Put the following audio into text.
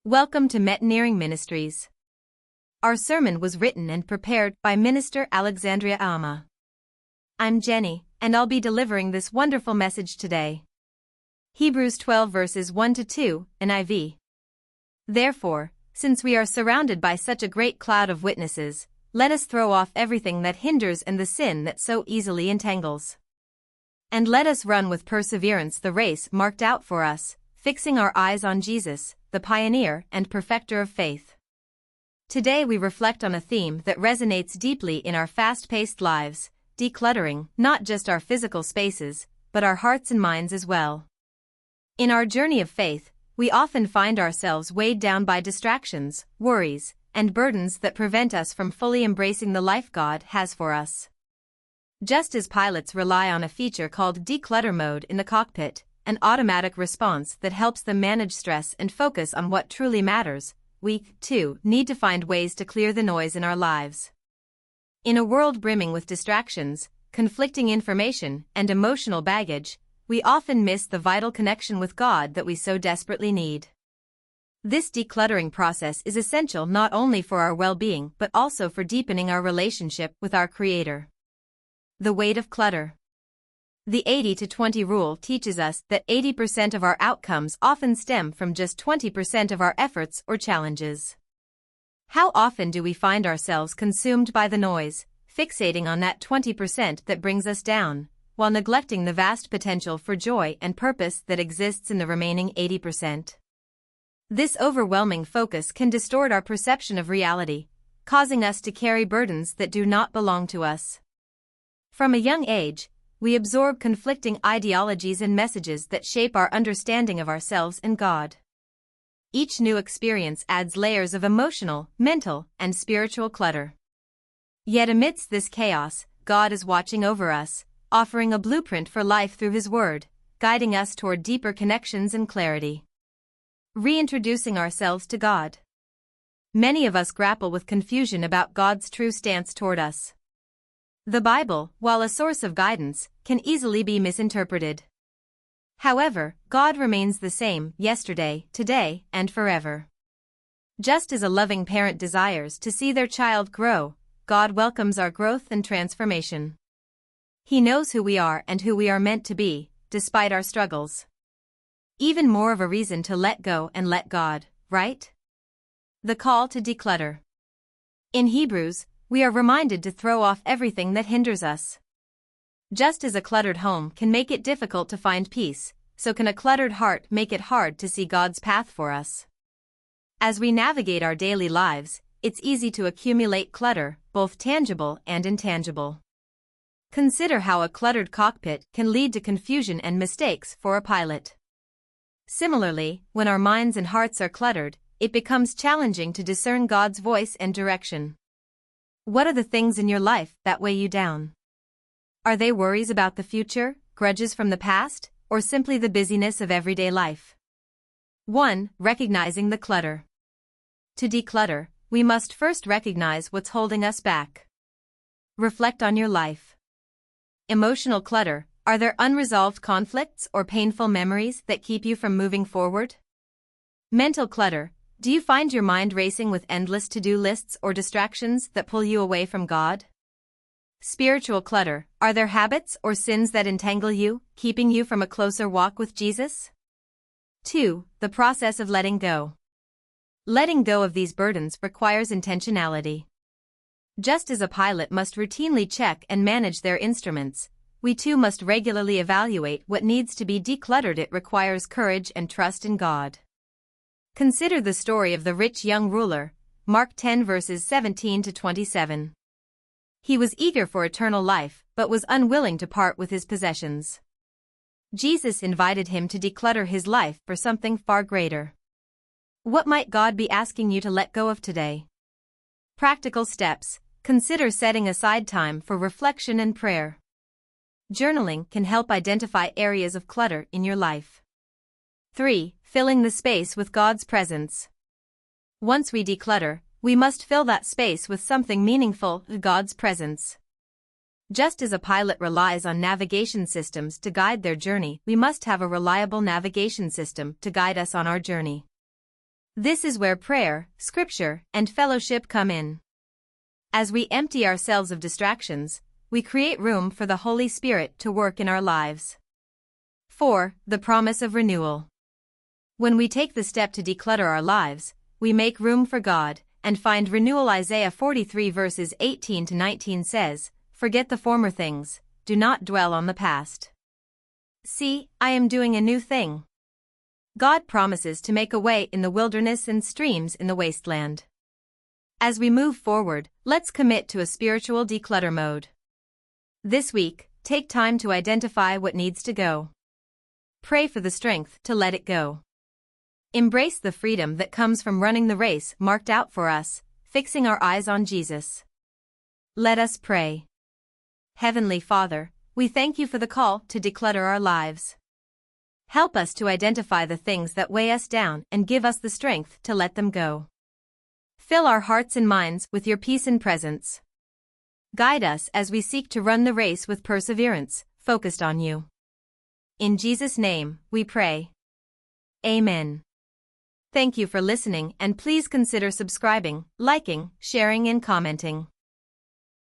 Welcome to MINISTRIES. Our sermon was written and prepared by Minister Alexandria Alma. I'm Jenny, and I'll be delivering this wonderful message today. Hebrews 12 verses 1-2, NIV. Therefore, since we are surrounded by such a great cloud of witnesses, let us throw off everything that hinders and the sin that so easily entangles. And let us run with perseverance the race marked out for us, fixing our eyes on Jesus, the pioneer and perfecter of faith. Today we reflect on a theme that resonates deeply in our fast-paced lives, decluttering not just our physical spaces, but our hearts and minds as well. In our journey of faith, we often find ourselves weighed down by distractions, worries, and burdens that prevent us from fully embracing the life God has for us. Just as pilots rely on a feature called declutter mode in the cockpit, an automatic response that helps them manage stress and focus on what truly matters, we, too, need to find ways to clear the noise in our lives. In a world brimming with distractions, conflicting information, and emotional baggage, we often miss the vital connection with God that we so desperately need. This decluttering process is essential not only for our well-being but also for deepening our relationship with our Creator. The weight of clutter. The 80-20 rule teaches us that 80% of our outcomes often stem from just 20% of our efforts or challenges. How often do we find ourselves consumed by the noise, fixating on that 20% that brings us down, while neglecting the vast potential for joy and purpose that exists in the remaining 80%? This overwhelming focus can distort our perception of reality, causing us to carry burdens that do not belong to us. From a young age, we absorb conflicting ideologies and messages that shape our understanding of ourselves and God. Each new experience adds layers of emotional, mental, and spiritual clutter. Yet amidst this chaos, God is watching over us, offering a blueprint for life through His Word, guiding us toward deeper connections and clarity. Reintroducing ourselves to God. Many of us grapple with confusion about God's true stance toward us. The Bible, while a source of guidance, can easily be misinterpreted. However, God remains the same yesterday, today, and forever. Just as a loving parent desires to see their child grow, God welcomes our growth and transformation. He knows who we are and who we are meant to be, despite our struggles. Even more of a reason to let go and let God, right? The call to declutter. In Hebrews, we are reminded to throw off everything that hinders us. Just as a cluttered home can make it difficult to find peace, so can a cluttered heart make it hard to see God's path for us. As we navigate our daily lives, it's easy to accumulate clutter, both tangible and intangible. Consider how a cluttered cockpit can lead to confusion and mistakes for a pilot. Similarly, when our minds and hearts are cluttered, it becomes challenging to discern God's voice and direction. What are the things in your life that weigh you down? Are they worries about the future, grudges from the past, or simply the busyness of everyday life? 1. Recognizing the clutter. To declutter, we must first recognize what's holding us back. Reflect on your life. Emotional clutter. Are there unresolved conflicts or painful memories that keep you from moving forward? Mental clutter. Do you find your mind racing with endless to-do lists or distractions that pull you away from God? Spiritual clutter. Are there habits or sins that entangle you, keeping you from a closer walk with Jesus? 2. The process of letting go. Letting go of these burdens requires intentionality. Just as a pilot must routinely check and manage their instruments, we too must regularly evaluate what needs to be decluttered. It requires courage and trust in God. Consider the story of the rich young ruler, Mark 10 verses 17-27. He was eager for eternal life, but was unwilling to part with his possessions. Jesus invited him to declutter his life for something far greater. What might God be asking you to let go of today? Practical steps. Consider setting aside time for reflection and prayer. Journaling can help identify areas of clutter in your life. 3. Filling the space with God's presence. Once we declutter, we must fill that space with something meaningful, God's presence. Just as a pilot relies on navigation systems to guide their journey, we must have a reliable navigation system to guide us on our journey. This is where prayer, scripture, and fellowship come in. As we empty ourselves of distractions, we create room for the Holy Spirit to work in our lives. 4. The promise of renewal. When we take the step to declutter our lives, we make room for God and find renewal. Isaiah 43 verses 18 to 19 says, "Forget the former things, do not dwell on the past. See, I am doing a new thing." God promises to make a way in the wilderness and streams in the wasteland. As we move forward, let's commit to a spiritual declutter mode. This week, take time to identify what needs to go. Pray for the strength to let it go. Embrace the freedom that comes from running the race marked out for us, fixing our eyes on Jesus. Let us pray. Heavenly Father, we thank you for the call to declutter our lives. Help us to identify the things that weigh us down and give us the strength to let them go. Fill our hearts and minds with your peace and presence. Guide us as we seek to run the race with perseverance, focused on you. In Jesus' name, we pray. Amen. Thank you for listening, and please consider subscribing, liking, sharing, and commenting.